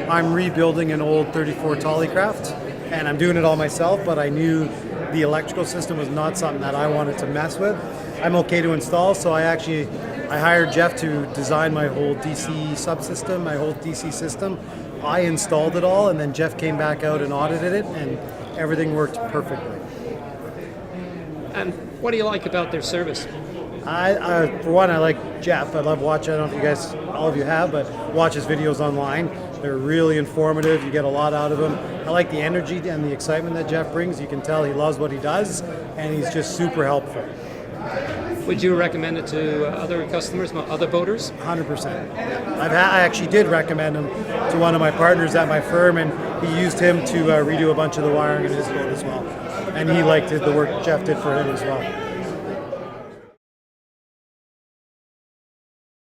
I'm rebuilding an old 34 Tollycraft, and I'm doing it all myself, but I knew the electrical system was not something that I wanted to mess with. I'm okay to install, so I hired Jeff to design my whole DC subsystem, my whole DC system. I installed it all, and then Jeff came back out and audited it, and everything worked perfectly. And what do you like about their service? For one, I like Jeff. I love watching. I don't know if you guys, all of you have, but watch his videos online. They're really informative. You get a lot out of them. I like the energy and the excitement that Jeff brings. You can tell he loves what he does, and he's just super helpful. Would you recommend it to other customers, other boaters? 100%. I actually did recommend him to one of my partners at my firm, and he used him to redo a bunch of the wiring in his boat as well. And he liked the work Jeff did for him as well.